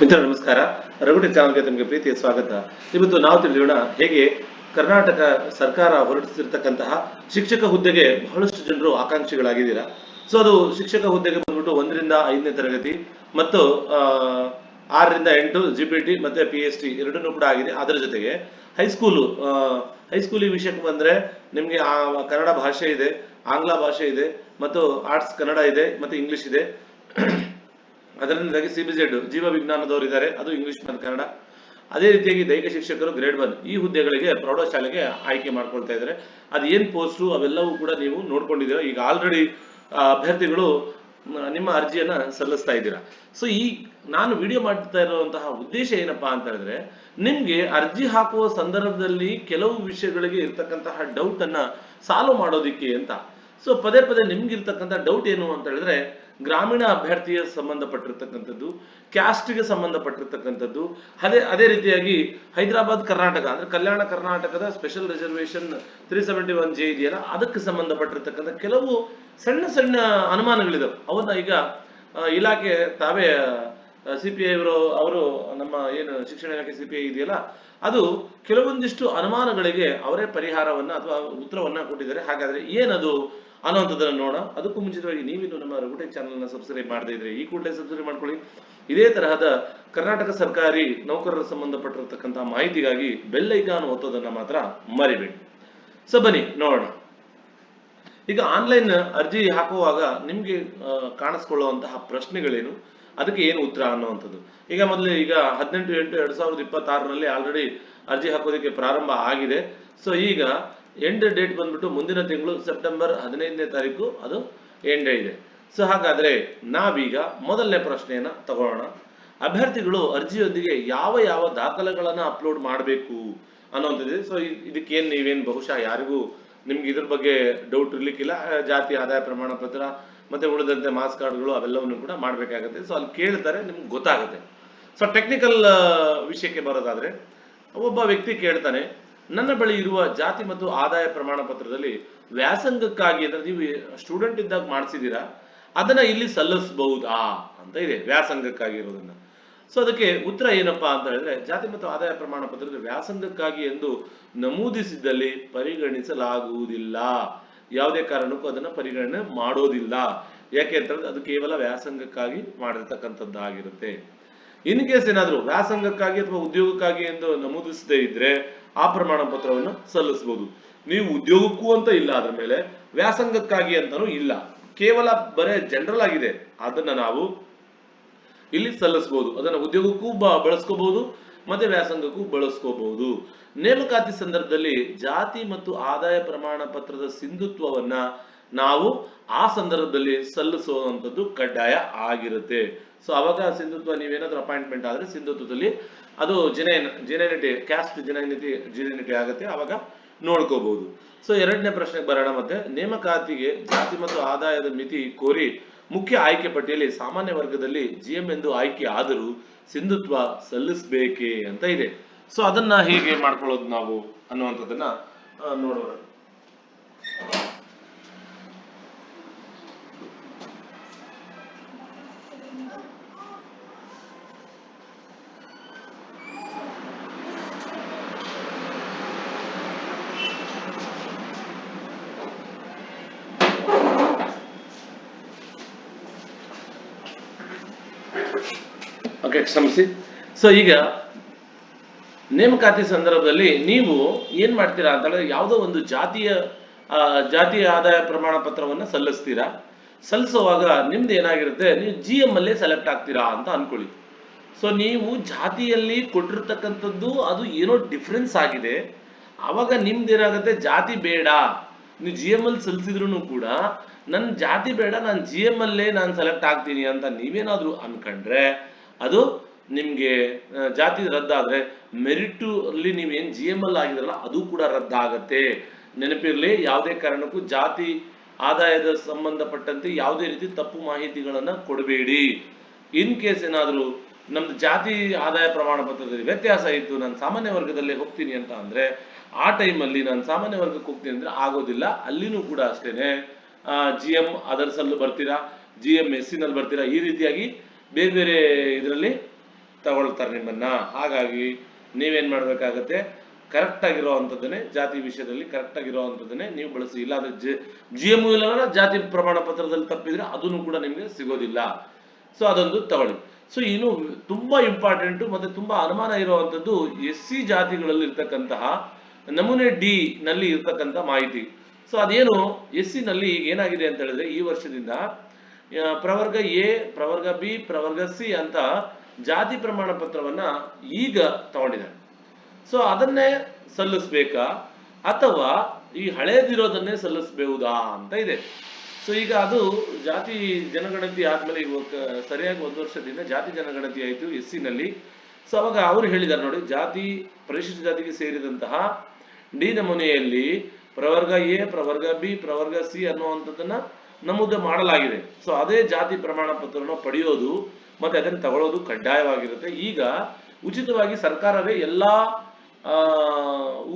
ಮಿತ್ರ ನಮಸ್ಕಾರ. ರಘುಟೆಕ್ ಚಾನಲ್ಗೆ ತಮಗೆ ಪ್ರೀತಿಯ ಸ್ವಾಗತ. ಇವತ್ತು ನಾವು ತಿಳಿಯೋಣ ಹೇಗೆ ಕರ್ನಾಟಕ ಸರ್ಕಾರ ಹೊರಡಿಸಿರ್ತಕ್ಕಂತಹ ಶಿಕ್ಷಕ ಹುದ್ದೆಗೆ ಬಹಳಷ್ಟು ಜನರು ಆಕಾಂಕ್ಷಿಗಳಾಗಿದ್ದೀರಾ. ಸೊ ಅದು ಶಿಕ್ಷಕ ಹುದ್ದೆಗೆ ಬಂದ್ಬಿಟ್ಟು 1ರಿಂದ 5ನೇ ತರಗತಿ ಮತ್ತು 6ರಿಂದ 8 ಜಿಪಿಟಿ ಮತ್ತೆ PhD ಎರಡನ್ನೂ ಕೂಡ ಆಗಿದೆ. ಅದರ ಜೊತೆಗೆ ಹೈಸ್ಕೂಲು ಹೈಸ್ಕೂಲ್ ಈ ವಿಷಯಕ್ಕೆ ಬಂದ್ರೆ ನಿಮಗೆ ಕನ್ನಡ ಭಾಷೆ ಇದೆ, ಆಂಗ್ಲ ಭಾಷೆ ಇದೆ ಮತ್ತು ಆರ್ಟ್ಸ್ ಕನ್ನಡ ಇದೆ ಮತ್ತೆ ಇಂಗ್ಲಿಷ್ ಇದೆ. ಅದರಿಂದಾಗಿ CBZ ಜೀವ ವಿಜ್ಞಾನದವರು ಇದ್ದಾರೆ, ಅದು ಇಂಗ್ಲಿಷ್ ಮತ್ತು ಕನ್ನಡ. ಅದೇ ರೀತಿಯಾಗಿ ದೈಹಿಕ ಶಿಕ್ಷಕರು ಗ್ರೇಡ್ 1 ಈ ಹುದ್ದೆಗಳಿಗೆ ಪ್ರೌಢಶಾಲೆಗೆ ಆಯ್ಕೆ ಮಾಡ್ಕೊಳ್ತಾ ಇದ್ದಾರೆ. ಅದು ಏನ್ ಪೋಸ್ಟು ಅವೆಲ್ಲವೂ ಕೂಡ ನೀವು ನೋಡ್ಕೊಂಡಿದ್ದೀರಾ. ಈಗ ಆಲ್ರೆಡಿ ಅಭ್ಯರ್ಥಿಗಳು ನಿಮ್ಮ ಅರ್ಜಿಯನ್ನ ಸಲ್ಲಿಸ್ತಾ ಇದ್ದೀರಾ. ಸೊ ಈ ನಾನು ವಿಡಿಯೋ ಮಾಡ್ತಾ ಇರುವಂತಹ ಉದ್ದೇಶ ಏನಪ್ಪಾ ಅಂತ ಹೇಳಿದ್ರೆ, ನಿಮ್ಗೆ ಅರ್ಜಿ ಹಾಕುವ ಸಂದರ್ಭದಲ್ಲಿ ಕೆಲವು ವಿಷಯಗಳಿಗೆ ಇರ್ತಕ್ಕಂತಹ ಡೌಟ್ ಅನ್ನ ಸಾಲ್ವ್ ಮಾಡೋದಿಕ್ಕೆ ಅಂತ. ಸೊ ಪದೇ ಪದೇ ನಿಮ್ಗಿರ್ತಕ್ಕಂಥ ಡೌಟ್ ಏನು ಅಂತ ಹೇಳಿದ್ರೆ, ಗ್ರಾಮೀಣ ಅಭ್ಯರ್ಥಿಯ ಸಂಬಂಧಪಟ್ಟಿರ್ತಕ್ಕಂಥದ್ದು, ಕ್ಯಾಸ್ಟ್ಗೆ ಸಂಬಂಧಪಟ್ಟಿರ್ತಕ್ಕಂಥದ್ದು, ಅದೇ ರೀತಿಯಾಗಿ ಹೈದರಾಬಾದ್ ಕರ್ನಾಟಕ ಅಂದ್ರೆ ಕಲ್ಯಾಣ ಕರ್ನಾಟಕದ ಸ್ಪೆಷಲ್ ರಿಸರ್ವೇಶನ್ 371J ಇದೆಯಲ್ಲ, ಅದಕ್ಕೆ ಸಂಬಂಧಪಟ್ಟಿರ್ತಕ್ಕಂಥ ಕೆಲವು ಸಣ್ಣ ಸಣ್ಣ ಅನುಮಾನಗಳಿದಾವೆ. ಅವನ್ನ ಈಗ ಇಲಾಖೆ ತಾವೇ CPI ಅವರು ನಮ್ಮ ಏನು ಶಿಕ್ಷಣ ಇಲಾಖೆ CPI ಇದೆಯಲ್ಲ, ಅದು ಕೆಲವೊಂದಿಷ್ಟು ಅನುಮಾನಗಳಿಗೆ ಅವರೇ ಪರಿಹಾರವನ್ನ ಅಥವಾ ಉತ್ತರವನ್ನ ಕೊಟ್ಟಿದ್ದಾರೆ. ಹಾಗಾದ್ರೆ ಏನದು ಅನ್ನುವಂಥದ್ದನ್ನು ನೋಡೋಣ. ಅದಕ್ಕೂ ಮುಂಚಿತವಾಗಿ ನೀವಿನ್ನು ನಮ್ಮ ರಘುಟೆಕ್ ಚಾನಲ್ನ ಸಬ್ಸ್ಕ್ರೈಬ್ ಮಾಡದೇ ಇದ್ರೆ ಈ ಕೂಡಲೇ ಸಬ್ಸ್ಕ್ರೈಬ್ ಮಾಡ್ಕೊಳ್ಳಿ. ಇದೇ ತರಹದ ಕರ್ನಾಟಕ ಸರ್ಕಾರಿ ನೌಕರರ ಸಂಬಂಧಪಟ್ಟಿರ್ತಕ್ಕಂತಹ ಮಾಹಿತಿಗಾಗಿ ಬೆಲ್ ಐಕಾನ್ ಒತ್ತೋದನ್ನ ಮಾತ್ರ ಮರಿಬೇಡಿ. ಸೊ ಬನ್ನಿ ನೋಡೋಣ. ಈಗ ಆನ್ಲೈನ್ ಅರ್ಜಿ ಹಾಕುವಾಗ ನಿಮ್ಗೆ ಕಾಣಿಸ್ಕೊಳ್ಳುವಂತಹ ಪ್ರಶ್ನೆಗಳೇನು, ಅದಕ್ಕೆ ಏನು ಉತ್ತರ ಅನ್ನುವಂಥದ್ದು. ಈಗ ಮೊದಲು ಈಗ 18/8/2026 ಆಲ್ರೆಡಿ ಅರ್ಜಿ ಹಾಕೋದಕ್ಕೆ ಪ್ರಾರಂಭ ಆಗಿದೆ. ಸೊ ಈಗ ಎಂಡ್ ಡೇಟ್ ಬಂದ್ಬಿಟ್ಟು ಮುಂದಿನ ತಿಂಗಳು ಸೆಪ್ಟೆಂಬರ್ 15ನೇ ತಾರೀಕು ಅದು ಎಂಡ್ ಇದೆ. ಸೊ ಹಾಗಾದ್ರೆ ನಾವೀಗ ಮೊದಲನೇ ಪ್ರಶ್ನೆಯನ್ನ ತಗೊಳ್ಳೋಣ. ಅಭ್ಯರ್ಥಿಗಳು ಅರ್ಜಿಯೊಂದಿಗೆ ಯಾವ ಯಾವ ದಾಖಲೆಗಳನ್ನ ಅಪ್ಲೋಡ್ ಮಾಡಬೇಕು ಅನ್ನುವಂಥದ್ದು. ಸೊ ಇದಕ್ಕೇನು ನೀವೇನು ಬಹುಶಃ ಯಾರಿಗೂ ನಿಮ್ಗೆ ಇದ್ರ ಬಗ್ಗೆ ಡೌಟ್ ಇರ್ಲಿಕ್ಕಿಲ್ಲ. ಜಾತಿ ಆದಾಯ ಪ್ರಮಾಣ ಪತ್ರ ಮತ್ತೆ ಉಳಿದಂತೆ ಮಾಸ್ ಕಾರ್ಡ್ಗಳು ಅವೆಲ್ಲವನ್ನು ಕೂಡ ಮಾಡ್ಬೇಕಾಗತ್ತೆ. ಸೊ ಅಲ್ಲಿ ಕೇಳ್ತಾರೆ, ನಿಮ್ಗೆ ಗೊತ್ತಾಗುತ್ತೆ. ಸೊ ಟೆಕ್ನಿಕಲ್ ವಿಷಯಕ್ಕೆ ಬರೋದಾದ್ರೆ, ಒಬ್ಬ ವ್ಯಕ್ತಿ ಕೇಳ್ತಾನೆ, ನನ್ನ ಬಳಿ ಇರುವ ಜಾತಿ ಮತ್ತು ಆದಾಯ ಪ್ರಮಾಣ ಪತ್ರದಲ್ಲಿ ವ್ಯಾಸಂಗಕ್ಕಾಗಿ ಅಂದ್ರೆ ನೀವು ಸ್ಟೂಡೆಂಟ್ ಇದ್ದಾಗ ಮಾಡಿಸಿದೀರಾ, ಅದನ್ನ ಇಲ್ಲಿ ಸಲ್ಲಿಸಬಹುದಾ ಅಂತ ಇದೆ, ವ್ಯಾಸಂಗಕ್ಕಾಗಿ ಇರೋದನ್ನ. ಸೊ ಅದಕ್ಕೆ ಉತ್ತರ ಏನಪ್ಪಾ ಅಂತ ಹೇಳಿದ್ರೆ, ಜಾತಿ ಮತ್ತು ಆದಾಯ ಪ್ರಮಾಣ ಪತ್ರದಲ್ಲಿ ವ್ಯಾಸಂಗಕ್ಕಾಗಿ ಎಂದು ನಮೂದಿಸಿದ್ದಲ್ಲಿ ಪರಿಗಣಿಸಲಾಗುವುದಿಲ್ಲ. ಯಾವುದೇ ಕಾರಣಕ್ಕೂ ಅದನ್ನ ಪರಿಗಣನೆ ಮಾಡೋದಿಲ್ಲ. ಯಾಕೆ ಅಂತಂದ್ರೆ ಅದು ಕೇವಲ ವ್ಯಾಸಂಗಕ್ಕಾಗಿ ಮಾಡಿರ್ತಕ್ಕಂಥದ್ದಾಗಿರುತ್ತೆ. ಇನ್ ಕೇಸ್ ಏನಾದ್ರು ವ್ಯಾಸಂಗಕ್ಕಾಗಿ ಅಥವಾ ಉದ್ಯೋಗಕ್ಕಾಗಿ ಎಂದು ನಮೂದಿಸದೇ ಇದ್ರೆ ಆ ಪ್ರಮಾಣ ಪತ್ರವನ್ನು ಸಲ್ಲಿಸಬಹುದು. ನೀವು ಉದ್ಯೋಗಕ್ಕೂ ಅಂತ ಇಲ್ಲ, ಅದ್ರ ಮೇಲೆ ವ್ಯಾಸಂಗಕ್ಕಾಗಿ ಅಂತಾನೂ ಇಲ್ಲ, ಕೇವಲ ಬರೇ ಜನರಲ್ ಆಗಿದೆ, ಅದನ್ನ ನಾವು ಇಲ್ಲಿ ಸಲ್ಲಿಸಬಹುದು. ಅದನ್ನ ಉದ್ಯೋಗಕ್ಕೂ ಬಳಸ್ಕೋಬಹುದು ಮತ್ತೆ ವ್ಯಾಸಂಗಕ್ಕೂ ಬಳಸ್ಕೋಬಹುದು. ನೇಮಕಾತಿ ಸಂದರ್ಭದಲ್ಲಿ ಜಾತಿ ಮತ್ತು ಆದಾಯ ಪ್ರಮಾಣ ಪತ್ರದ ಸಿಂಧುತ್ವವನ್ನ ನಾವು ಆ ಸಂದರ್ಭದಲ್ಲಿ ಸಲ್ಲಿಸುವಂಥದ್ದು ಕಡ್ಡಾಯ ಆಗಿರುತ್ತೆ. ಸೊ ಅವಾಗ ಸಿಂಧುತ್ವ, ನೀವೇನಾದ್ರೂ ಅಪಾಯಿಂಟ್ಮೆಂಟ್ ಆದ್ರೆ ಸಿಂಧುತ್ವದಲ್ಲಿ ಅದು ಜೆನ್ಯೂನಿಟಿ, ಕ್ಯಾಸ್ಟ್ ಜೆನ್ಯೂನಿಟಿ ಆಗುತ್ತೆ, ಅವಾಗ ನೋಡ್ಕೋಬಹುದು. ಸೊ ಎರಡನೇ ಪ್ರಶ್ನೆಗೆ ಬರೋಣ. ಮತ್ತೆ ನೇಮಕಾತಿಗೆ ಜಾತಿ ಮತ್ತು ಆದಾಯದ ಮಿತಿ ಕೋರಿ ಮುಖ್ಯ ಆಯ್ಕೆ ಪಟ್ಟಿಯಲ್ಲಿ ಸಾಮಾನ್ಯ ವರ್ಗದಲ್ಲಿ GM ಎಂದು ಆಯ್ಕೆ ಆದರೂ ಸಿಂಧುತ್ವ ಸಲ್ಲಿಸಬೇಕೇ ಅಂತ ಇದೆ. ಸೊ ಅದನ್ನ ಹೇಗೆ ಮಾಡ್ಕೊಳ್ಳೋದು ನಾವು ಅನ್ನುವಂಥದ್ದನ್ನ ನೋಡೋಣ. ಓಕೆ, ಕ್ಷಮಿಸಿ. ಸೊ ಈಗ ನೇಮಕಾತಿ ಸಂದರ್ಭದಲ್ಲಿ ನೀವು ಏನ್ ಮಾಡ್ತೀರಾ ಅಂತ ಹೇಳಿದ್ರೆ, ಯಾವುದೋ ಒಂದು ಜಾತಿಯ ಆದಾಯ ಪ್ರಮಾಣ ಪತ್ರವನ್ನ ಸಲ್ಲಿಸ್ತೀರಾ. ಸಲ್ಲಿಸುವಾಗ ನಿಮ್ದು ಏನಾಗಿರುತ್ತೆ, ನೀವು GM ಅಲ್ಲೇ ಸೆಲೆಕ್ಟ್ ಆಗ್ತೀರಾ ಅಂತ ಅನ್ಕೊಳ್ಳಿ. ಸೊ ನೀವು ಜಾತಿಯಲ್ಲಿ ಕೊಟ್ಟಿರ್ತಕ್ಕಂಥದ್ದು ಅದು ಏನೋ ಡಿಫ್ರೆನ್ಸ್ ಆಗಿದೆ, ಅವಾಗ ನಿಮ್ದು ಏನಾಗುತ್ತೆ, ಜಾತಿ ಬೇಡ, ನೀವು GM ಅಲ್ಲಿ ಸಲ್ಲಿಸಿದ್ರು ಕೂಡ ನನ್ ಜಾತಿ ಬೇಡ, ನಾನು GM ಅಲ್ಲೇ ನಾನು ಸೆಲೆಕ್ಟ್ ಆಗ್ತೀನಿ ಅಂತ ನೀವೇನಾದ್ರೂ ಅನ್ಕೊಂಡ್ರೆ ಅದು ನಿಮ್ಗೆ ಜಾತಿ ರದ್ದಾದ್ರೆ ಮೆರಿಟ್ ಅಲ್ಲಿ ನೀವೇನ್ GM ಅಲ್ಲಿ ಆಗಿದ್ರಲ್ಲ ಅದು ಕೂಡ ರದ್ದಾಗತ್ತೆ. ನೆನಪಿರ್ಲಿ, ಯಾವುದೇ ಕಾರಣಕ್ಕೂ ಜಾತಿ ಆದಾಯದ ಸಂಬಂಧಪಟ್ಟಂತೆ ಯಾವುದೇ ರೀತಿ ತಪ್ಪು ಮಾಹಿತಿಗಳನ್ನ ಕೊಡಬೇಡಿ. ಇನ್ ಕೇಸ್ ಏನಾದ್ರು ನಮ್ದು ಜಾತಿ ಆದಾಯ ಪ್ರಮಾಣ ಪತ್ರದಲ್ಲಿ ವ್ಯತ್ಯಾಸ ಇತ್ತು, ನಾನು ಸಾಮಾನ್ಯ ವರ್ಗದಲ್ಲೇ ಹೋಗ್ತೀನಿ ಅಂತ ಅಂದ್ರೆ ಆ ಟೈಮಲ್ಲಿ ನಾನು ಸಾಮಾನ್ಯ ವರ್ಗಕ್ಕೆ ಹೋಗ್ತೀನಿ ಅಂದ್ರೆ ಆಗೋದಿಲ್ಲ. ಅಲ್ಲಿನೂ ಕೂಡ ಅಷ್ಟೇನೆ GM ಅದರ್ಸ್ ಅಲ್ಲೂ ಬರ್ತೀರಾ, GM SC ನಲ್ಲಿ ಬರ್ತೀರಾ, ಈ ರೀತಿಯಾಗಿ ಬೇರೆ ಬೇರೆ ಇದರಲ್ಲಿ ತಗೊಳ್ತಾರೆ ನಿಮ್ಮನ್ನ. ಹಾಗಾಗಿ ನೀವೇನ್ ಮಾಡ್ಬೇಕಾಗತ್ತೆ, ಕರೆಕ್ಟ್ ಆಗಿರೋ ಅಂಥದ್ದನ್ನೇ ಜಾತಿ ವಿಷಯದಲ್ಲಿ ಕರೆಕ್ಟ್ ಆಗಿರೋ ಅಂಥದ್ದನ್ನೇ ನೀವು ಬಳಸಿ. ಇಲ್ಲಾಂದ್ರೆ GMO ಇಲ್ಲವಲ್ಲ ಜಾತಿ ಪ್ರಮಾಣ ಪತ್ರದಲ್ಲಿ ತಪ್ಪಿದ್ರೆ ಅದನ್ನು ಕೂಡ ನಿಮಗೆ ಸಿಗೋದಿಲ್ಲ. ಸೊ ಅದೊಂದು ತಗೊಳ್ಳಿ. ಸೊ ಇನ್ನು ತುಂಬಾ ಇಂಪಾರ್ಟೆಂಟ್ ಮತ್ತೆ ತುಂಬಾ ಅನುಮಾನ ಇರುವಂತದ್ದು SC ಜಾತಿಗಳಲ್ಲಿ ಇರ್ತಕ್ಕಂತಹ ನಮೂನೆ ಡಿ ನಲ್ಲಿ ಇರ್ತಕ್ಕಂಥ ಮಾಹಿತಿ. ಸೊ ಅದೇನು SC ನಲ್ಲಿ ಈಗ ಏನಾಗಿದೆ ಅಂತ ಹೇಳಿದ್ರೆ, ಈ ವರ್ಷದಿಂದ ಪ್ರವರ್ಗ ಎ, ಪ್ರವರ್ಗ ಬಿ, ಪ್ರವರ್ಗ ಸಿ ಅಂತ ಜಾತಿ ಪ್ರಮಾಣ ಪತ್ರವನ್ನ ಈಗ ತಗೊಂಡಿದ್ದಾರೆ. ಸೊ ಅದನ್ನೇ ಸಲ್ಲಿಸ್ಬೇಕಾ ಅಥವಾ ಈ ಹಳೇದಿರೋದನ್ನೇ ಸಲ್ಲಿಸಬಹುದಾ ಅಂತ ಇದೆ. ಸೊ ಈಗ ಅದು ಜಾತಿ ಜನಗಣತಿ ಆದ್ಮೇಲೆ ಸರಿಯಾಗಿ 1 ವರ್ಷದಿಂದ ಜಾತಿ ಜನಗಣತಿ ಆಯಿತು SC ನಲ್ಲಿ. ಸೊ ಅವಾಗ ಅವರು ಹೇಳಿದ್ದಾರೆ ನೋಡಿ, ಜಾತಿ ಪರಿಶಿಷ್ಟ ಜಾತಿಗೆ ಸೇರಿದಂತಹ ಡಿ ನಮೂನೆಯಲ್ಲಿ ಪ್ರವರ್ಗ ಎ, ಪ್ರವರ್ಗ ಬಿ, ಪ್ರವರ್ಗ ಸಿ ಅನ್ನುವಂಥದ್ದನ್ನ ನಮೂದು ಮಾಡಲಾಗಿದೆ. ಸೊ ಅದೇ ಜಾತಿ ಪ್ರಮಾಣ ಪತ್ರವನ್ನು ಪಡೆಯೋದು ಮತ್ತೆ ಅದನ್ನು ತಗೊಳ್ಳೋದು ಕಡ್ಡಾಯವಾಗಿರುತ್ತೆ. ಈಗ ಉಚಿತವಾಗಿ ಸರ್ಕಾರವೇ ಎಲ್ಲಾ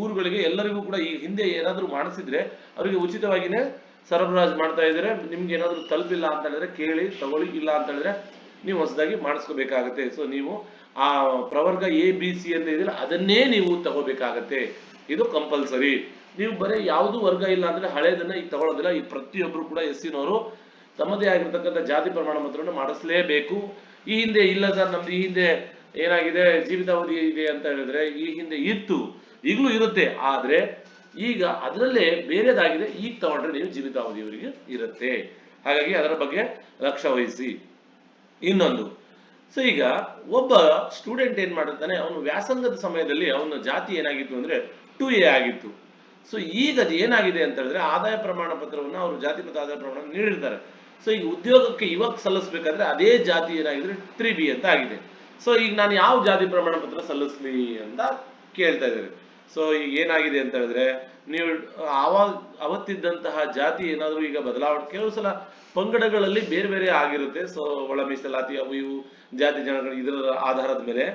ಊರುಗಳಿಗೆ ಎಲ್ಲರಿಗೂ ಕೂಡ ಈ ಹಿಂದೆ ಏನಾದರೂ ಮಾಡಿಸಿದ್ರೆ ಅವರಿಗೆ ಉಚಿತವಾಗಿನೇ ಸರಬರಾಜು ಮಾಡ್ತಾ ಇದ್ದಾರೆ. ನಿಮ್ಗೆ ಏನಾದರೂ ತಲುಪಿಲ್ಲ ಅಂತ ಹೇಳಿದ್ರೆ ಕೇಳಿ ತಗೊಳ್ಳಿ, ಇಲ್ಲ ಅಂತ ಹೇಳಿದ್ರೆ ನೀವು ಹೊಸದಾಗಿ ಮಾಡಿಸ್ಕೋಬೇಕಾಗತ್ತೆ. ಸೊ ನೀವು ಆ ಪ್ರವರ್ಗ ಎ, ಬಿ, ಸಿ ಅಂತ ಇದೆಯಲ್ಲ ಅದನ್ನೇ ನೀವು ತಗೋಬೇಕಾಗತ್ತೆ. ಇದು ಕಂಪಲ್ಸರಿ. ನೀವು ಬರೀ ಯಾವುದು ವರ್ಗ ಇಲ್ಲ ಅಂದ್ರೆ ಹಳೇದನ್ನ ಈಗ ತಗೊಳ್ಳೋದಿಲ್ಲ. ಈ ಪ್ರತಿಯೊಬ್ರು ಕೂಡ SC ನವರು ತಮ್ಮದೇ ಆಗಿರ್ತಕ್ಕಂಥ ಜಾತಿ ಪ್ರಮಾಣ ಪತ್ರವನ್ನು ಮಾಡಿಸಲೇಬೇಕು. ಈ ಹಿಂದೆ ಇಲ್ಲ ಸರ್, ನಮ್ದು ಈ ಹಿಂದೆ ಏನಾಗಿದೆ ಜೀವಿತಾವಧಿ ಇದೆ ಅಂತ ಹೇಳಿದ್ರೆ ಈ ಹಿಂದೆ ಇತ್ತು, ಈಗಲೂ ಇರುತ್ತೆ. ಆದ್ರೆ ಈಗ ಅದರಲ್ಲೇ ಬೇರೆದಾಗಿದೆ. ಈಗ ತಗೊಂಡ್ರೆ ನೀವು ಜೀವಿತಾವಧಿಯವರಿಗೆ ಇರುತ್ತೆ. ಹಾಗಾಗಿ ಅದರ ಬಗ್ಗೆ ಲಕ್ಷ್ಯ ವಹಿಸಿ. ಇನ್ನೊಂದು, ಸೊ ಈಗ ಒಬ್ಬ ಸ್ಟೂಡೆಂಟ್ ಏನ್ ಮಾಡಿರ್ತಾನೆ, ಅವನು ವ್ಯಾಸಂಗದ ಸಮಯದಲ್ಲಿ ಅವನ ಜಾತಿ ಏನಾಗಿತ್ತು ಅಂದ್ರೆ 2A ಆಗಿತ್ತು. ಸೊ ಈಗ ಅದು ಏನಾಗಿದೆ ಅಂತ ಹೇಳಿದ್ರೆ ಆದಾಯ ಪ್ರಮಾಣ ಪತ್ರವನ್ನು ಅವರು ಜಾತಿ ಮತ್ತು ಆದಾಯ ಪ್ರಮಾಣ ನೀಡಿರ್ತಾರೆ. ಸೊ ಈಗ ಉದ್ಯೋಗಕ್ಕೆ ಇವಾಗ ಸಲ್ಲಿಸಬೇಕಾದ್ರೆ ಅದೇ ಜಾತಿ ಏನಾಗಿದ್ರೆ 3B ಅಂತ ಆಗಿದೆ. ಸೊ ಈಗ ನಾನು ಯಾವ ಜಾತಿ ಪ್ರಮಾಣ ಪತ್ರ ಸಲ್ಲಿಸ್ಲಿ ಅಂತ ಕೇಳ್ತಾ ಇದ್ದಾರೆ. ಸೊ ಈಗ ಏನಾಗಿದೆ ಅಂತ ಹೇಳಿದ್ರೆ, ನೀವು ಅವತ್ತಿದ್ದಂತಹ ಜಾತಿ ಏನಾದರೂ ಈಗ ಬದಲಾವಣೆ, ಕೆಲವು ಸಲ ಪಂಗಡಗಳಲ್ಲಿ ಬೇರೆ ಬೇರೆ ಆಗಿರುತ್ತೆ. ಸೊ ಒಳ ಮೀಸಲಾತಿ ಅವು ಇವು ಜಾತಿ ಜನಗಳು ಇದರ ಆಧಾರದ ಮೇಲೆ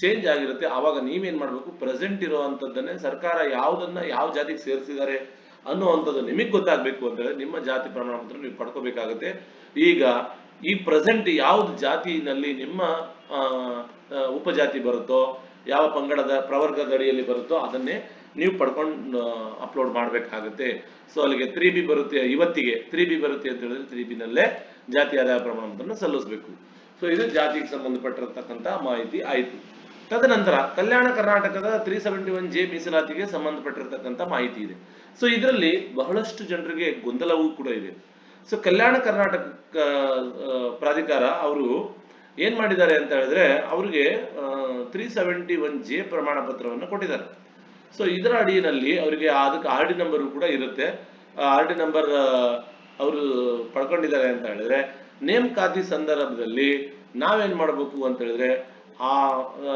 ಚೇಂಜ್ ಆಗಿರುತ್ತೆ. ಆವಾಗ ನೀವೇನ್ ಮಾಡ್ಬೇಕು, ಪ್ರೆಸೆಂಟ್ ಇರುವಂತದ್ದನ್ನೇ ಸರ್ಕಾರ ಯಾವುದನ್ನ ಯಾವ ಜಾತಿಗೆ ಸೇರಿಸಿದ್ದಾರೆ ಅನ್ನುವಂಥದ್ದು ನಿಮಗೆ ಗೊತ್ತಾಗ್ಬೇಕು ಅಂತ ಹೇಳಿದ್ರೆ ನಿಮ್ಮ ಜಾತಿ ಪ್ರಮಾಣ ಪತ್ರ ನೀವು ಪಡ್ಕೋಬೇಕಾಗುತ್ತೆ. ಈಗ ಈ ಪ್ರೆಸೆಂಟ್ ಯಾವ್ದು ಜಾತಿನಲ್ಲಿ ನಿಮ್ಮ ಉಪಜಾತಿ ಬರುತ್ತೋ, ಯಾವ ಪಂಗಡದ ಪ್ರವರ್ಗದ ಅಡಿಯಲ್ಲಿ ಬರುತ್ತೋ ಅದನ್ನೇ ನೀವು ಪಡ್ಕೊಂಡು ಅಪ್ಲೋಡ್ ಮಾಡ್ಬೇಕಾಗುತ್ತೆ. ಸೊ ಅಲ್ಲಿಗೆ 3B ಬರುತ್ತೆ, ಇವತ್ತಿಗೆ 3B ಬರುತ್ತೆ ಅಂತ ಹೇಳಿದ್ರೆ 3B ನಲ್ಲೇ ಜಾತಿ ಆದಾಯ ಪ್ರಮಾಣ ಪತ್ರನ ಸಲ್ಲಿಸಬೇಕು. ಸೊ ಇದು ಜಾತಿಗೆ ಸಂಬಂಧಪಟ್ಟಿರತಕ್ಕಂತ ಮಾಹಿತಿ ಆಯ್ತು. ತದನಂತರ ಕಲ್ಯಾಣ ಕರ್ನಾಟಕದ 371J ಮೀಸಲಾತಿಗೆ ಸಂಬಂಧಪಟ್ಟಿರತಕ್ಕಂತ ಮಾಹಿತಿ ಇದೆ. ಸೊ ಇದರಲ್ಲಿ ಬಹಳಷ್ಟು ಜನರಿಗೆ ಗೊಂದಲವೂ ಕೂಡ ಇದೆ. ಸೊ ಕಲ್ಯಾಣ ಕರ್ನಾಟಕ ಪ್ರಾಧಿಕಾರ ಅವರು ಏನ್ ಮಾಡಿದ್ದಾರೆ ಅಂತ ಹೇಳಿದ್ರೆ ಅವ್ರಿಗೆ 371J ಪ್ರಮಾಣ ಪತ್ರವನ್ನು ಕೊಟ್ಟಿದ್ದಾರೆ. ಸೊ ಇದರ ಅಡಿಯಲ್ಲಿ ಅವರಿಗೆ ಅದಕ್ಕೆ RD ನಂಬರ್ ಕೂಡ ಇರುತ್ತೆ. RD ನಂಬರ್ ಅವರು ಪಡ್ಕೊಂಡಿದ್ದಾರೆ ಅಂತ ಹೇಳಿದ್ರೆ ನೇಮಕಾತಿ ಸಂದರ್ಭದಲ್ಲಿ ನಾವೇನ್ ಮಾಡಬೇಕು ಅಂತ ಹೇಳಿದ್ರೆ ಆ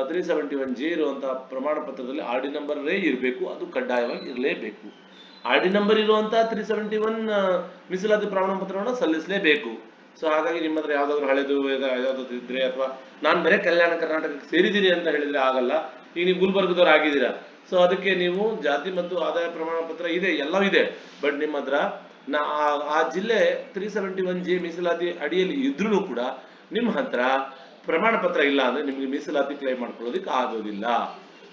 371J ಇರುವಂತಹ ಪ್ರಮಾಣ ಪತ್ರದಲ್ಲಿ RD ನಂಬರ್ ಇರಬೇಕು, ಅದು ಕಡ್ಡಾಯವಾಗಿ ಇರಲೇಬೇಕು. RD ನಂಬರ್ ಇರುವಂತಹ 371 ಮೀಸಲಾತಿ ಪ್ರಮಾಣ ಪತ್ರವನ್ನು ಸಲ್ಲಿಸಲೇಬೇಕು. ಸೊ ಹಾಗಾಗಿ ನಿಮ್ಮ ಹತ್ರ ಯಾವ್ದಾದ್ರು ಹಳೆದು ಯಾವ್ದಾದ್ರು ಇದ್ರೆ, ಅಥವಾ ನಾನು ಬೇರೆ ಕಲ್ಯಾಣ ಕರ್ನಾಟಕಕ್ಕೆ ಸೇರಿದ್ದೀನಿ ಅಂತ ಹೇಳಿದ್ರೆ ಆಗಲ್ಲ. ಈಗ ನೀವು ಗುಲ್ಬರ್ಗದವ್ರು ಆಗಿದ್ದೀರಾ, ಸೊ ಅದಕ್ಕೆ ನೀವು ಜಾತಿ ಮತ್ತು ಆದಾಯ ಪ್ರಮಾಣ ಪತ್ರ ಇದೆ, ಎಲ್ಲವೂ ಇದೆ. ಬಟ್ ನಿಮ್ಮ ಹತ್ರ ಆ ಜಿಲ್ಲೆ 371J ಮೀಸಲಾತಿ ಅಡಿಯಲ್ಲಿ ಇದ್ರೂ ಕೂಡ ನಿಮ್ಮ ಹತ್ರ ಪ್ರಮಾಣ ಪತ್ರ ಇಲ್ಲ ಅಂದ್ರೆ ನಿಮ್ಗೆ ಮೀಸಲಾತಿ ಕ್ಲೈಮ್ ಮಾಡ್ಕೊಳ್ಳೋದಕ್ಕೆ ಆಗೋದಿಲ್ಲ.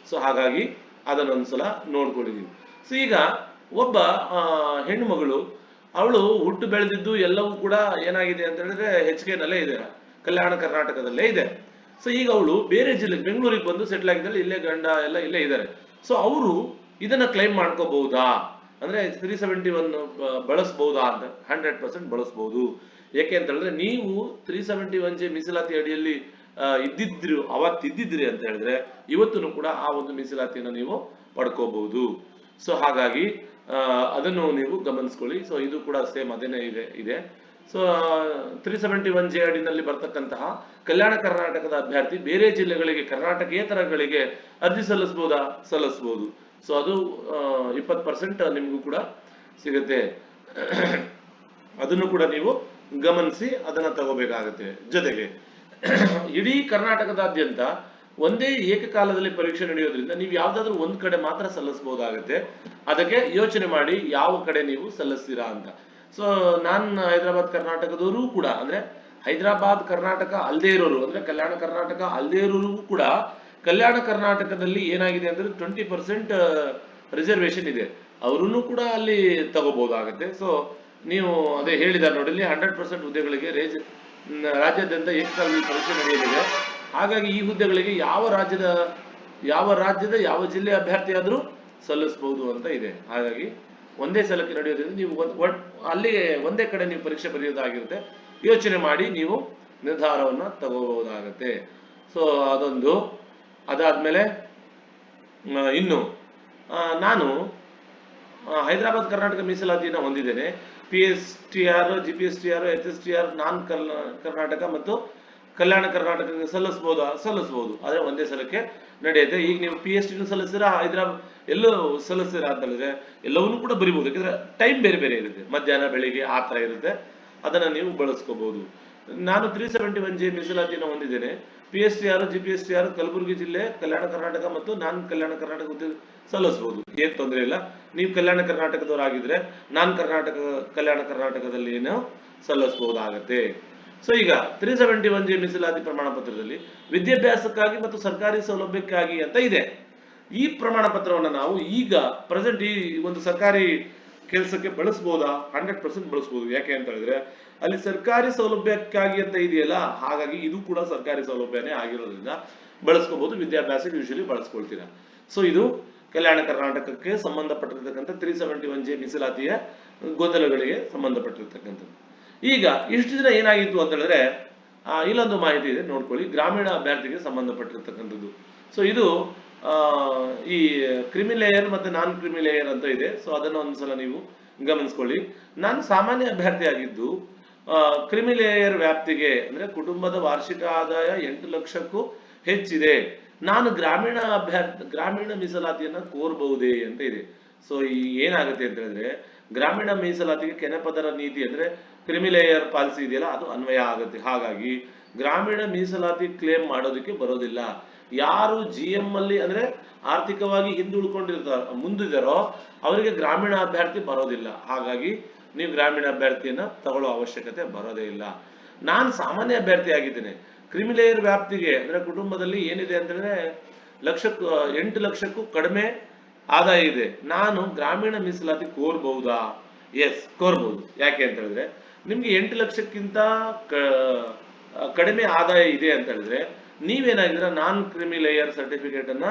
ಸೊ ಹಾಗಾಗಿ ಅದನ್ನೊಂದ್ಸಲ ನೋಡ್ಕೊಂಡಿದೀವಿ. ಸೊ ಈಗ ಒಬ್ಬ ಹೆಣ್ಣು ಮಗಳು, ಅವಳು ಹುಟ್ಟು ಬೆಳೆದಿದ್ದು ಎಲ್ಲವೂ ಕೂಡ ಏನಾಗಿದೆ ಅಂತ ಹೇಳಿದ್ರೆ HK ನಲ್ಲೇ ಇದೆ, ಕಲ್ಯಾಣ ಕರ್ನಾಟಕದಲ್ಲೇ ಇದೆ. ಸೊ ಈಗ ಅವಳು ಬೇರೆ ಜಿಲ್ಲೆ ಬೆಂಗಳೂರಿಗೆ ಬಂದು ಸೆಟ್ಲ್ ಆಗಿದ್ದಲ್ಲಿ ಇಲ್ಲೇ ಗಂಡ ಎಲ್ಲ ಇಲ್ಲೇ ಇದ್ದಾರೆ. ಸೊ ಅವರು ಇದನ್ನ ಕ್ಲೈಮ್ ಮಾಡ್ಕೋಬಹುದಾ ಅಂದ್ರೆ 371 ಬಳಸಬಹುದಾ ಅಂತ 100% ಬಳಸಬಹುದು. ಯಾಕೆ ಅಂತ ಹೇಳಿದ್ರೆ ನೀವು 371J ಮೀಸಲಾತಿ ಅಡಿಯಲ್ಲಿ ಅವತ್ತಿದ್ದಿದ್ರಿ ಅಂತ ಹೇಳಿದ್ರೆ ಇವತ್ತು ಕೂಡ ಆ ಒಂದು ಮೀಸಲಾತಿಯನ್ನು ನೀವು ಪಡ್ಕೋಬಹುದು. ಸೊ ಹಾಗಾಗಿ ಅದನ್ನು ನೀವು ಗಮನಿಸ್ಕೊಳ್ಳಿ. ಸೊ ಇದು ಕೂಡ ಸೇಮ್ ಅದೇನೇ ಇದೆ. ಸೊ 371J ಅಡಿನಲ್ಲಿ ಬರ್ತಕ್ಕಂತಹ ಕಲ್ಯಾಣ ಕರ್ನಾಟಕದ ಅಭ್ಯರ್ಥಿ ಬೇರೆ ಜಿಲ್ಲೆಗಳಿಗೆ, ಕರ್ನಾಟಕೇತರಗಳಿಗೆ ಅರ್ಜಿ ಸಲ್ಲಿಸಬಹುದು. ಸೊ ಅದು 20% ನಿಮಗೂ ಕೂಡ ಸಿಗುತ್ತೆ. ಅದನ್ನು ಕೂಡ ನೀವು ಗಮನಿಸಿ ಅದನ್ನ ತಗೋಬೇಕಾಗುತ್ತೆ. ಜೊತೆಗೆ ಇಡೀ ಕರ್ನಾಟಕದಾದ್ಯಂತ ಒಂದೇ ಏಕಕಾಲದಲ್ಲಿ ಪರೀಕ್ಷೆ ನಡೆಯೋದ್ರಿಂದ ನೀವು ಯಾವ್ದಾದ್ರು ಒಂದ್ ಕಡೆ ಮಾತ್ರ ಸಲ್ಲಿಸಬಹುದಾಗುತ್ತೆ. ಅದಕ್ಕೆ ಯೋಚನೆ ಮಾಡಿ ಯಾವ ಕಡೆ ನೀವು ಸಲ್ಲಿಸ್ತೀರಾ ಅಂತ. ಸೊ ನಾನು ಹೈದರಾಬಾದ್ ಕರ್ನಾಟಕದವರು ಕೂಡ ಅಂದ್ರೆ ಹೈದರಾಬಾದ್ ಕರ್ನಾಟಕ ಅಲ್ಲದೆ ಇರೋರು ಅಂದ್ರೆ ಕಲ್ಯಾಣ ಕರ್ನಾಟಕ ಅಲ್ಲದೆ ಇರೋರಿಗೂ ಕೂಡ ಕಲ್ಯಾಣ ಕರ್ನಾಟಕದಲ್ಲಿ ಏನಾಗಿದೆ ಅಂದ್ರೆ 20% ರಿಸರ್ವೇಶನ್ ಇದೆ, ಅವರನ್ನು ಕೂಡ ಅಲ್ಲಿ ತಗೋಬಹುದಾಗತ್ತೆ. ಸೊ ನೀವು ಅದೇ ಹೇಳಿದ ನೋಡಿ, 100% ಹುದ್ದೆಗಳಿಗೆ ರಾಜ್ಯಾದ್ಯಂತ ಏಕಕಾಲದಲ್ಲಿ ಪರೀಕ್ಷೆ ನಡೆಯಲಿದೆ. ಹಾಗಾಗಿ ಈ ಹುದ್ದೆಗಳಿಗೆ ಯಾವ ರಾಜ್ಯದ ಯಾವ ಜಿಲ್ಲೆ ಅಭ್ಯರ್ಥಿಯಾದರೂ ಸಲ್ಲಿಸಬಹುದು ಅಂತ ಇದೆ. ಹಾಗಾಗಿ ಒಂದೇ ಸಲಕ್ಕೆ ನಡೆಯೋದ್ರಿಂದ ನೀವು ಅಲ್ಲಿಗೆ ಒಂದೇ ಕಡೆ ನೀವು ಪರೀಕ್ಷೆ ಬರೆಯೋದಾಗಿರುತ್ತೆ. ಯೋಚನೆ ಮಾಡಿ ನೀವು ನಿರ್ಧಾರವನ್ನ ತಗೋಬಹುದಾಗತ್ತೆ. ಸೊ ಅದೊಂದು. ಅದಾದ್ಮೇಲೆ ಇನ್ನು ನಾನು ಹೈದರಾಬಾದ್ ಕರ್ನಾಟಕ ಮೀಸಲಾತಿಯನ್ನು ಹೊಂದಿದ್ದೇನೆ. PSTR, GPSTR, HSTR ನಾನ್ ಕರ್ನಾಟಕ ಮತ್ತು ಕಲ್ಯಾಣ ಕರ್ನಾಟಕಕ್ಕೆ ಸಲ್ಲಿಸಬಹುದು. ಆದ್ರೆ ಒಂದೇ ಸಲಕ್ಕೆ ನಡೆಯುತ್ತೆ. ಈಗ ನೀವು PST ಸಲ್ಲಿಸ್ತೀರಾ, ಹೈದರಾಬಾದ್ ಎಲ್ಲೋ ಸಲ್ಲಿಸ್ತೀರಾ ಅಂತ ಹೇಳಿದ್ರೆ ಎಲ್ಲವನ್ನೂ ಕೂಡ ಬರಿಬಹುದು. ಯಾಕಂದ್ರೆ ಟೈಮ್ ಬೇರೆ ಬೇರೆ ಇರುತ್ತೆ, ಮಧ್ಯಾಹ್ನ ಬೆಳಿಗ್ಗೆ ಆ ತರ ಇರುತ್ತೆ, ಅದನ್ನ ನೀವು ಬಳಸ್ಕೋಬಹುದು. ನಾನು 371J ಮೀಸಲಾತಿಯನ್ನು ಹೊಂದಿದ್ದೇನೆ. PSTR, GPSTR ಕಲಬುರಗಿ ಜಿಲ್ಲೆ, ಕಲ್ಯಾಣ ಕರ್ನಾಟಕ ಮತ್ತು ನಾನ್ ಕಲ್ಯಾಣ ಕರ್ನಾಟಕ ಹುದ್ದೆ ಸಲ್ಲಿಸಬಹುದು, ಏನ್ ತೊಂದರೆ ಇಲ್ಲ. ನೀವು ಕಲ್ಯಾಣ ಕರ್ನಾಟಕದವರಾಗಿದ್ರೆ ಕಲ್ಯಾಣ ಕರ್ನಾಟಕದಲ್ಲಿ ಏನು ಸಲ್ಲಿಸಬಹುದಾಗತ್ತೆ. ಸೊ ಈಗ 371J ಮೀಸಲಾತಿ ಪ್ರಮಾಣ ಪತ್ರದಲ್ಲಿ ವಿದ್ಯಾಭ್ಯಾಸಕ್ಕಾಗಿ ಮತ್ತು ಸರ್ಕಾರಿ ಸೌಲಭ್ಯಕ್ಕಾಗಿ ಅಂತ ಇದೆ. ಈ ಪ್ರಮಾಣ ಪತ್ರವನ್ನು ನಾವು ಈಗ ಪ್ರೆಸೆಂಟ್ ಈ ಒಂದು ಸರ್ಕಾರಿ ಕೆಲಸಕ್ಕೆ ಬಳಸಬಹುದಾ? 100% ಬಳಸಬಹುದು. ಯಾಕೆ ಅಂತ ಹೇಳಿದ್ರೆ ಅಲ್ಲಿ ಸರ್ಕಾರಿ ಸೌಲಭ್ಯಕ್ಕಾಗಿ ಅಂತ ಇದೆಯಲ್ಲ, ಹಾಗಾಗಿ ಇದು ಕೂಡ ಸರ್ಕಾರಿ ಸೌಲಭ್ಯನೇ ಆಗಿರೋದ್ರಿಂದ ಬಳಸ್ಕೋಬಹುದು. ವಿದ್ಯಾಭ್ಯಾಸಕ್ಕೆ ಯೂಶಲಿ ಬಳಸ್ಕೊಳ್ತೀರಾ. ಸೊ ಇದು ಕಲ್ಯಾಣ ಕರ್ನಾಟಕಕ್ಕೆ ಸಂಬಂಧಪಟ್ಟಿರ್ತಕ್ಕಂಥ 371J ಮೀಸಲಾತಿಯ ಗೊಂದಲಗಳಿಗೆ ಸಂಬಂಧಪಟ್ಟಿರ್ತಕ್ಕಂಥದ್ದು. ಈಗ ಇಷ್ಟು ದಿನ ಏನಾಗಿತ್ತು ಅಂತ ಹೇಳಿದ್ರೆ ಇಲ್ಲೊಂದು ಮಾಹಿತಿ ಇದೆ, ನೋಡ್ಕೊಳ್ಳಿ. ಗ್ರಾಮೀಣ ಅಭ್ಯರ್ಥಿಗೆ ಸಂಬಂಧಪಟ್ಟಿರ್ತಕ್ಕಂಥದ್ದು. ಸೊ ಇದು ಈ ಕ್ರಿಮಿ ಲೇಯರ್ ಮತ್ತೆ ನಾನ್ ಕ್ರಿಮಿ ಲೇಯರ್ ಅಂತ ಇದೆ. ಸೊ ಅದನ್ನ ಒಂದ್ಸಲ ನೀವು ಗಮನಿಸ್ಕೊಳ್ಳಿ. ನಾನು ಸಾಮಾನ್ಯ ಅಭ್ಯರ್ಥಿ ಆಗಿದ್ದು ಕ್ರಿಮಿ ಲೇಯರ್ ವ್ಯಾಪ್ತಿಗೆ ಅಂದ್ರೆ ಕುಟುಂಬದ ವಾರ್ಷಿಕ ಆದಾಯ 8 ಲಕ್ಷಕ್ಕೂ ಹೆಚ್ಚಿದೆ, ನಾನು ಗ್ರಾಮೀಣ ಮೀಸಲಾತಿಯನ್ನ ಕೋರಬಹುದೇ ಅಂತ ಇದೆ. ಸೊ ಈ ಏನಾಗುತ್ತೆ ಅಂತ ಹೇಳಿದ್ರೆ ಗ್ರಾಮೀಣ ಮೀಸಲಾತಿಗೆ ಕೆನೆಪದರ ನೀತಿ ಅಂದ್ರೆ ಕ್ರಿಮಿ ಲೇಯರ್ ಪಾಲಿಸಿ ಇದೆಯಲ್ಲ, ಅದು ಅನ್ವಯ ಆಗುತ್ತೆ. ಹಾಗಾಗಿ ಗ್ರಾಮೀಣ ಮೀಸಲಾತಿ ಕ್ಲೇಮ್ ಮಾಡೋದಕ್ಕೆ ಬರೋದಿಲ್ಲ. ಯಾರು GM ಅಲ್ಲಿ ಅಂದ್ರೆ ಆರ್ಥಿಕವಾಗಿ ಮುಂದಿದಾರೋ ಅವರಿಗೆ ಗ್ರಾಮೀಣ ಅಭ್ಯರ್ಥಿ ಬರೋದಿಲ್ಲ. ಹಾಗಾಗಿ ನೀವು ಗ್ರಾಮೀಣ ಅಭ್ಯರ್ಥಿಯನ್ನ ತಗೊಳ್ಳೋ ಅವಶ್ಯಕತೆ ಬರೋದೇ ಇಲ್ಲ. ನಾನು ಸಾಮಾನ್ಯ ಅಭ್ಯರ್ಥಿ ಆಗಿದ್ದೇನೆ. ಕ್ರಿಮಿ ಲೇಯರ್ ವ್ಯಾಪ್ತಿಗೆ ಅಂದ್ರೆ ಕುಟುಂಬದಲ್ಲಿ ಏನಿದೆ ಅಂತಂದ್ರೆ 8 ಲಕ್ಷಕ್ಕೂ ಕಡಿಮೆ ಆದಾಯ ಇದೆ, ನಾನು ಗ್ರಾಮೀಣ ಮೀಸಲಾತಿ ಕೋರಬಹುದಾ? ಎಸ್, ಕೋರಬಹುದು. ಯಾಕೆ ಅಂತ ಹೇಳಿದ್ರೆ ನಿಮ್ಗೆ 8 ಲಕ್ಷಕ್ಕಿಂತ ಕಡಿಮೆ ಆದಾಯ ಇದೆ ಅಂತ ಹೇಳಿದ್ರೆ ನೀವೇನಾಗಿದ್ರೆ ನಾನ್ ಕ್ರಿಮಿ ಲೇಯರ್ ಸರ್ಟಿಫಿಕೇಟ್ ಅನ್ನ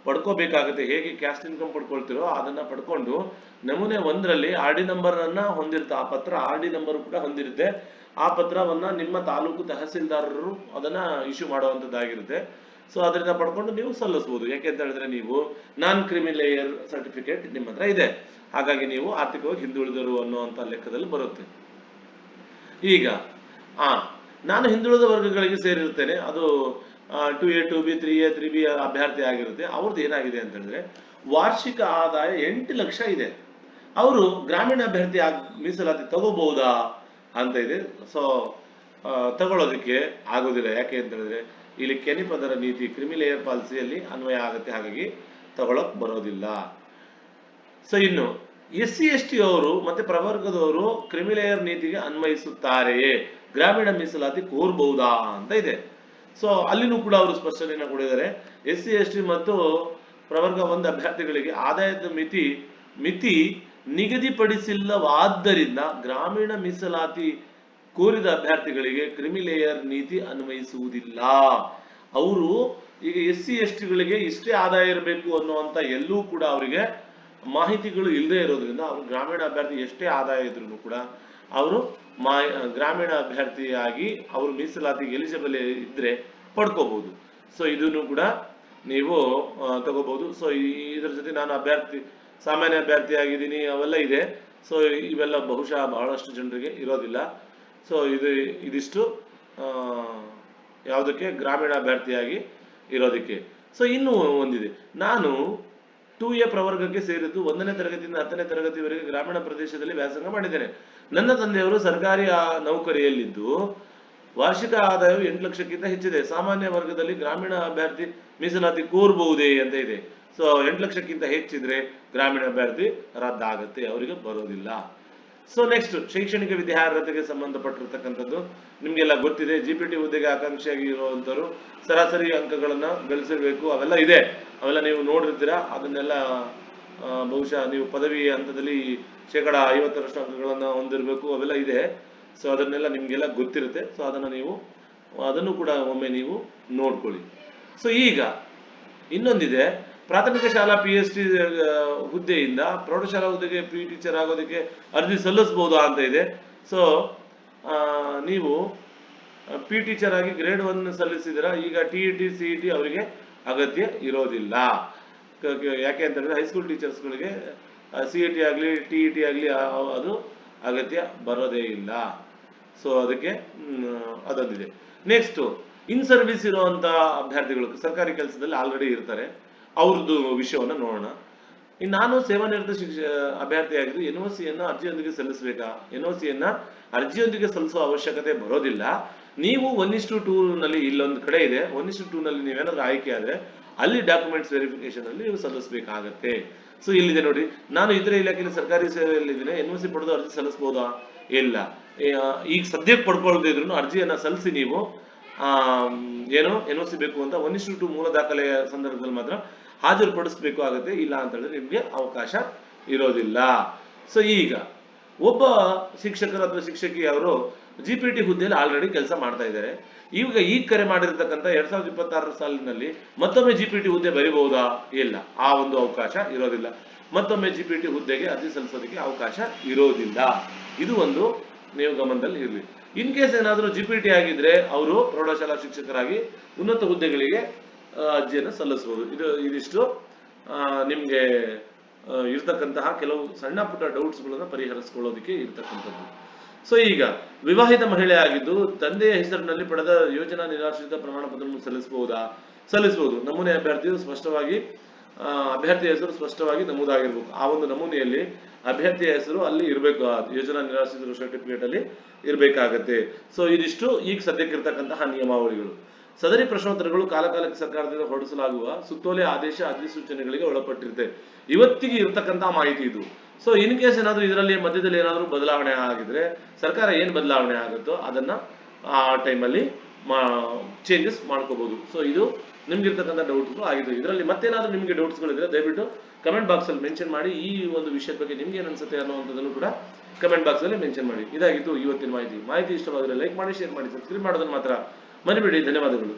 ಪಡ್ಕೋಬೇಕಾಗುತ್ತೆ. ಹೇಗೆ ಕ್ಯಾಸ್ಟ್ ಇನ್ಕಮ್ ಪಡ್ಕೊಳ್ತಿರೋ ಅದನ್ನ ಪಡ್ಕೊಂಡು ನಮೂನೆ 1ರಲ್ಲಿ RD ನಂಬರ್ ಅನ್ನ ಹೊಂದಿರುತ್ತೆ. ಆ ಪತ್ರ RD ನಂಬರ್ ಕೂಡ ಹೊಂದಿರುತ್ತೆ. ಆ ಪತ್ರವನ್ನ ನಿಮ್ಮ ತಾಲೂಕು ತಹಸೀಲ್ದಾರರು ಅದನ್ನ ಇಶ್ಯೂ ಮಾಡುವಂತದ್ದಾಗಿರುತ್ತೆ. ಸೊ ಅದರಿಂದ ಪಡ್ಕೊಂಡು ನೀವು ಸಲ್ಲಿಸಬಹುದು. ಯಾಕೆ ಅಂತ ಹೇಳಿದ್ರೆ ನೀವು ನಾನ್ ಕ್ರಿಮಿ ಲೇಯರ್ ಸರ್ಟಿಫಿಕೇಟ್ ನಿಮ್ಮ ಹತ್ರ ಇದೆ, ಹಾಗಾಗಿ ನೀವು ಆರ್ಥಿಕವಾಗಿ ಹಿಂದುಳಿದರು ಅನ್ನುವಂತ ಲೆಕ್ಕದಲ್ಲಿ ಬರುತ್ತೆ. ಈಗ ನಾನು ಹಿಂದುಳಿದ ವರ್ಗಗಳಿಗೆ ಸೇರಿರುತ್ತೇನೆ. ಅದು 2A, 2B, 3A, 3B ಅಭ್ಯರ್ಥಿ ಆಗಿರುತ್ತೆ. ಅವ್ರದ್ದು ಏನಾಗಿದೆ ಅಂತ ಹೇಳಿದ್ರೆ ವಾರ್ಷಿಕ ಆದಾಯ 8 ಲಕ್ಷ ಇದೆ, ಅವರು ಗ್ರಾಮೀಣ ಅಭ್ಯರ್ಥಿ ಮೀಸಲಾತಿ ತಗೋಬಹುದಾ ಅಂತ ಇದೆ. ಸೊ ತಗೊಳ್ಳೋದಕ್ಕೆ ಆಗೋದಿಲ್ಲ. ಯಾಕೆ ಅಂತ ಹೇಳಿದ್ರೆ ಇಲ್ಲಿ ಕೆನಿಪದರ ನೀತಿ ಕ್ರಿಮಿ ಲೇಯರ್ ಪಾಲಿಸಿಯಲ್ಲಿ ಅನ್ವಯ ಆಗುತ್ತೆ, ಹಾಗಾಗಿ ತಗೊಳಕ್ ಬರೋದಿಲ್ಲ. ಸೊ ಇನ್ನು SC ST ಅವರು ಮತ್ತೆ ಪ್ರವರ್ಗದವರು ಕ್ರಿಮಿ ಲೇಯರ್ ನೀತಿಗೆ ಅನ್ವಯಿಸುತ್ತಾರೆಯೇ, ಗ್ರಾಮೀಣ ಮೀಸಲಾತಿ ಕೋರಬಹುದಾ ಅಂತ ಇದೆ. ಸೊ ಅಲ್ಲಿನೂ ಕೂಡ ಅವರು ಸ್ಪಷ್ಟನೆಯನ್ನು ಕೊಡಿದ್ದಾರೆ. SC ST ಮತ್ತು ಪ್ರವರ್ಗ 1 ಅಭ್ಯರ್ಥಿಗಳಿಗೆ ಆದಾಯದ ಮಿತಿ ನಿಗದಿಪಡಿಸಿಲ್ಲವಾದ್ದರಿಂದ ಗ್ರಾಮೀಣ ಮೀಸಲಾತಿ ಕೋರಿದ ಅಭ್ಯರ್ಥಿಗಳಿಗೆ ಕ್ರಿಮಿ ಲೇಯರ್ ನೀತಿ ಅನ್ವಯಿಸುವುದಿಲ್ಲ. ಅವರು ಈಗ SC ST ಗಳಿಗೆ ಇಷ್ಟೇ ಆದಾಯ ಇರಬೇಕು ಅನ್ನುವಂತ ಎಲ್ಲೂ ಕೂಡ ಅವರಿಗೆ ಮಾಹಿತಿಗಳು ಇಲ್ಲದೆ ಇರೋದ್ರಿಂದ ಅವರು ಗ್ರಾಮೀಣ ಅಭ್ಯರ್ಥಿ ಎಷ್ಟೇ ಆದಾಯ ಇದ್ರೂ ಕೂಡ ಅವರು ಗ್ರಾಮೀಣ ಅಭ್ಯರ್ಥಿಯಾಗಿ ಅವರು ಮೀಸಲಾತಿಗೆ ಎಲಿಜಿಬಲ್ ಇದ್ರೆ ಪಡ್ಕೋಬಹುದು. ಸೊ ಇದನ್ನು ಕೂಡ ನೀವು ತಗೋಬಹುದು. ಸೊ ಇದರ ಜೊತೆ ನಾನು ಸಾಮಾನ್ಯ ಅಭ್ಯರ್ಥಿ ಆಗಿದ್ದೀನಿ ಅವೆಲ್ಲ ಇದೆ. ಸೊ ಇವೆಲ್ಲ ಬಹುಶಃ ಬಹಳಷ್ಟು ಜನರಿಗೆ ಇರೋದಿಲ್ಲ. ಸೊ ಇದಿಷ್ಟು ಯಾವುದಕ್ಕೆ ಗ್ರಾಮೀಣ ಅಭ್ಯರ್ಥಿಯಾಗಿ ಇರೋದಕ್ಕೆ. ಸೊ ಇನ್ನೂ ಒಂದಿದೆ, ನಾನು 2A ಪ್ರವರ್ಗಕ್ಕೆ ಸೇರಿದ್ದು 1ನೇ ತರಗತಿಯಿಂದ 10ನೇ ತರಗತಿವರೆಗೆ ಗ್ರಾಮೀಣ ಪ್ರದೇಶದಲ್ಲಿ ವ್ಯಾಸಂಗ ಮಾಡಿದ್ದೇನೆ. ನನ್ನ ತಂದೆಯವರು ಸರ್ಕಾರಿ ನೌಕರಿಯಲ್ಲಿದ್ದು ವಾರ್ಷಿಕ ಆದಾಯವು 8 ಲಕ್ಷಕ್ಕಿಂತ ಹೆಚ್ಚಿದೆ. ಸಾಮಾನ್ಯ ವರ್ಗದಲ್ಲಿ ಗ್ರಾಮೀಣ ಅಭ್ಯರ್ಥಿ ಮೀಸಲಾತಿ ಕೋರಬಹುದೇ ಅಂತ ಇದೆ. ಸೊ 8 ಲಕ್ಷಕ್ಕಿಂತ ಹೆಚ್ಚಿದ್ರೆ ಗ್ರಾಮೀಣ ಅಭ್ಯರ್ಥಿ ರದ್ದಾಗುತ್ತೆ, ಅವರಿಗೆ ಬರೋದಿಲ್ಲ. ಸೊ ನೆಕ್ಸ್ಟ್ ಶೈಕ್ಷಣಿಕ ವಿದ್ಯಾರ್ಹತೆಗೆ ಸಂಬಂಧಪಟ್ಟಿರ್ತಕ್ಕಂಥದ್ದು ನಿಮ್ಗೆಲ್ಲ ಗೊತ್ತಿದೆ. ಜಿಪಿಟಿ ಹುದ್ದೆಗೆ ಆಕಾಂಕ್ಷಿಯಾಗಿ ಇರುವಂತವರು ಸರಾಸರಿ ಅಂಕಗಳನ್ನ ಗಳಿಸಿರ್ಬೇಕು, ಅವೆಲ್ಲ ಇದೆ, ಅವೆಲ್ಲ ನೀವು ನೋಡಿರ್ತೀರಾ. ಅದನ್ನೆಲ್ಲ ಬಹುಶಃ ನೀವು ಪದವಿ ಹಂತದಲ್ಲಿ 50% ಅಂಕಗಳನ್ನ ಹೊಂದಿರಬೇಕು, ಅವೆಲ್ಲ ಇದೆ. ಸೊ ಅದನ್ನೆಲ್ಲ ನಿಮ್ಗೆಲ್ಲ ಗೊತ್ತಿರುತ್ತೆ. ಸೊ ಅದನ್ನು ಕೂಡ ಒಮ್ಮೆ ನೀವು ನೋಡ್ಕೊಳ್ಳಿ. ಸೊ ಈಗ ಇನ್ನೊಂದಿದೆ, ಪ್ರಾಥಮಿಕ ಶಾಲಾ PhD ಹುದ್ದೆಯಿಂದ ಪ್ರೌಢಶಾಲಾ ಹುದ್ದೆಗೆ ಪ್ರಿ ಟೀಚರ್ ಆಗೋದಕ್ಕೆ ಅರ್ಜಿ ಸಲ್ಲಿಸಬಹುದಾ ಅಂತ ಇದೆ. ಸೊ ನೀವು ಪಿ ಟೀಚರ್ ಆಗಿ ಗ್ರೇಡ್ 1 ಸಲ್ಲಿಸಿದಿರ, ಈಗ TET CET ಅವರಿಗೆ ಅಗತ್ಯ ಇರೋದಿಲ್ಲ. ಯಾಕೆ ಅಂತಂದ್ರೆ ಹೈಸ್ಕೂಲ್ ಟೀಚರ್ಸ್ಗಳಿಗೆ CET ಆಗಲಿ TET ಆಗಲಿ ಅದು ಅಗತ್ಯ ಬರೋದೇ ಇಲ್ಲ. ಸೊ ಅದಕ್ಕೆ ಅದೊಂದಿದೆ. ನೆಕ್ಸ್ಟ್, ಇನ್ ಸರ್ವಿಸ್ ಇರುವಂತ ಅಭ್ಯರ್ಥಿಗಳು ಸರ್ಕಾರಿ ಕೆಲಸದಲ್ಲಿ ಆಲ್ರೆಡಿ ಇರ್ತಾರೆ, ಅವ್ರದ್ದು ವಿಷಯವನ್ನ ನೋಡೋಣ. ನಾನು ಸೇವಾ ನಿರತ ಅಭ್ಯರ್ಥಿಯಾಗಿದ್ದು NOC ಅರ್ಜಿಯೊಂದಿಗೆ ಸಲ್ಲಿಸಬೇಕಾ? NOC ಅರ್ಜಿಯೊಂದಿಗೆ ಸಲ್ಲಿಸುವ ಅವಶ್ಯಕತೆ ಬರೋದಿಲ್ಲ. ನೀವು 1:2 ನಲ್ಲಿ ಇಲ್ಲೊಂದು ಕಡೆ ಇದೆ, 1:2 ನಲ್ಲಿ ನೀವೇನಾದ್ರೂ ಆಯ್ಕೆ ಆದ್ರೆ ಅಲ್ಲಿ ಡಾಕ್ಯುಮೆಂಟ್ಸ್ ವೆರಿಫಿಕೇಶನ್ ಅಲ್ಲಿ ನೀವು ಸಲ್ಲಿಸಬೇಕಾಗತ್ತೆ. ಸೊ ಇಲ್ಲಿದೆ ನೋಡಿ, ನಾನು ಇತರ ಇಲಾಖೆಯಲ್ಲಿ ಸರ್ಕಾರಿ ಸೇವೆಯಲ್ಲಿದ್ದೇನೆ, NOC ಪಡೆದು ಅರ್ಜಿ ಸಲ್ಲಿಸಬಹುದಾ? ಇಲ್ಲ. ಈಗ ಸದ್ಯಕ್ಕೆ ಪಡ್ಕೊಳ್ಳದೆ ಇದ್ರು ಅರ್ಜಿಯನ್ನ ಸಲ್ಲಿಸಿ ನೀವು NOC ಬೇಕು ಅಂತ 1:2 ಮೂಲ ದಾಖಲೆಯ ಸಂದರ್ಭದಲ್ಲಿ ಮಾತ್ರ ಹಾಜರುಪಡಿಸಬೇಕು ಆಗುತ್ತೆ. ಇಲ್ಲ ಅಂತ ಹೇಳಿದ್ರೆ ನಿಮ್ಗೆ ಅವಕಾಶ ಇರೋದಿಲ್ಲ. ಸೊ ಈಗ ಒಬ್ಬ ಶಿಕ್ಷಕರು ಅಥವಾ ಶಿಕ್ಷಕಿ ಅವರು GPT ಹುದ್ದೆಯಲ್ಲಿ ಆಲ್ರೆಡಿ ಕೆಲಸ ಮಾಡ್ತಾ ಇದ್ದಾರೆ. ಈಗ ಕರೆ ಮಾಡಿರ್ತಕ್ಕಂಥ 2026 ಸಾಲಿನಲ್ಲಿ ಮತ್ತೊಮ್ಮೆ GPT ಹುದ್ದೆ ಬರೀಬಹುದಾ? ಇಲ್ಲ, ಆ ಒಂದು ಅವಕಾಶ ಇರೋದಿಲ್ಲ. ಮತ್ತೊಮ್ಮೆ GPT ಹುದ್ದೆಗೆ ಅರ್ಜಿ ಸಲ್ಲಿಸೋದಕ್ಕೆ ಅವಕಾಶ ಇರೋದಿಲ್ಲ. ಇದು ಒಂದು ನೀವು ಗಮನದಲ್ಲಿ ಇರಲಿ. ಇನ್ ಕೇಸ್ ಏನಾದರೂ GPT ಆಗಿದ್ರೆ ಅವರು ಪ್ರೌಢಶಾಲಾ ಶಿಕ್ಷಕರಾಗಿ ಉನ್ನತ ಹುದ್ದೆಗಳಿಗೆ ಅರ್ಜಿಯನ್ನು ಸಲ್ಲಿಸಬಹುದು. ಇದಿಷ್ಟು ನಿಮ್ಗೆ ಇರ್ತಕ್ಕಂತಹ ಕೆಲವು ಸಣ್ಣ ಪುಟ್ಟ ಡೌಟ್ಸ್ ಗಳನ್ನ ಪರಿಹರಿಸಿಕೊಳ್ಳೋದಕ್ಕೆ ಇರ್ತಕ್ಕಂಥದ್ದು. ಸೊ ಈಗ ವಿವಾಹಿತ ಮಹಿಳೆ ಆಗಿದ್ದು ತಂದೆಯ ಹೆಸರಿನಲ್ಲಿ ಪಡೆದ ಯೋಜನಾ ನಿರಾಶ್ರಿತ ಪ್ರಮಾಣ ಪತ್ರವನ್ನು ಸಲ್ಲಿಸಬಹುದು. ನಮೂನೆ ಅಭ್ಯರ್ಥಿಯ ಹೆಸರು ಸ್ಪಷ್ಟವಾಗಿ ನಮೂದಾಗಿರ್ಬೇಕು. ಆ ಒಂದು ನಮೂನೆಯಲ್ಲಿ ಅಭ್ಯರ್ಥಿಯ ಹೆಸರು ಅಲ್ಲಿ ಇರಬೇಕು, ಯೋಜನಾ ನಿರಾಶ್ರಿತ ಸರ್ಟಿಫಿಕೇಟ್ ಅಲ್ಲಿ ಇರಬೇಕಾಗತ್ತೆ. ಸೊ ಇದಿಷ್ಟು ಈಗ ಸದ್ಯಕ್ಕಿರ್ತಕ್ಕಂತಹ ನಿಯಮಾವಳಿಗಳು. ಸದರಿ ಪ್ರಶ್ನೋತ್ತರಗಳು ಕಾಲಕಾಲಕ್ಕೆ ಸರ್ಕಾರದಿಂದ ಹೊರಡಿಸಲಾಗುವ ಸುತ್ತೋಲೆ ಆದೇಶ ಅಧಿಸೂಚನೆಗಳಿಗೆ ಒಳಪಟ್ಟಿರುತ್ತೆ. ಇವತ್ತಿಗೆ ಇರತಕ್ಕಂತಹ ಮಾಹಿತಿ ಇದು. ಸೊ ಇನ್ ಕೇಸ್ ಏನಾದ್ರು ಇದರಲ್ಲಿ ಮಧ್ಯದಲ್ಲಿ ಏನಾದ್ರು ಬದಲಾವಣೆ ಆಗಿದ್ರೆ ಸರ್ಕಾರ ಏನ್ ಬದಲಾವಣೆ ಆಗುತ್ತೋ ಅದನ್ನ ಆ ಟೈಮಲ್ಲಿ ಚೇಂಜಸ್ ಮಾಡ್ಕೋಬಹುದು. ಸೊ ಇದು ನಿಮ್ಗಿರ್ತಕ್ಕಂಥ ಡೌಟ್ಸ್ ಆಗಿದೆ. ಇದರಲ್ಲಿ ಮತ್ತೇನಾದ್ರೂ ನಿಮ್ಗೆ ಡೌಟ್ಸ್ ಗಳಿದ್ರೆ ದಯವಿಟ್ಟು ಕಮೆಂಟ್ ಬಾಕ್ಸ್ ಅಲ್ಲಿ ಮೆನ್ಷನ್ ಮಾಡಿ. ಈ ಒಂದು ವಿಷಯದ ಬಗ್ಗೆ ನಿಮ್ಗೆ ಏನ್ ಅನ್ಸುತ್ತೆ ಅನ್ನುವಂಥದ್ದನ್ನು ಕೂಡ ಕಮೆಂಟ್ ಬಾಕ್ಸ್ ಅಲ್ಲಿ ಮೆನ್ಷನ್ ಮಾಡಿ. ಇದಾಗಿತ್ತು ಇವತ್ತಿನ ಮಾಹಿತಿ ಇಷ್ಟವಾದರೆ ಲೈಕ್ ಮಾಡಿ, ಶೇರ್ ಮಾಡಿ, ಸಬ್ಸ್ಕ್ರೈಬ್ ಮಾಡೋದನ್ನ ಮಾತ್ರ ಮರಿಬೇಡಿ. ಧನ್ಯವಾದಗಳು.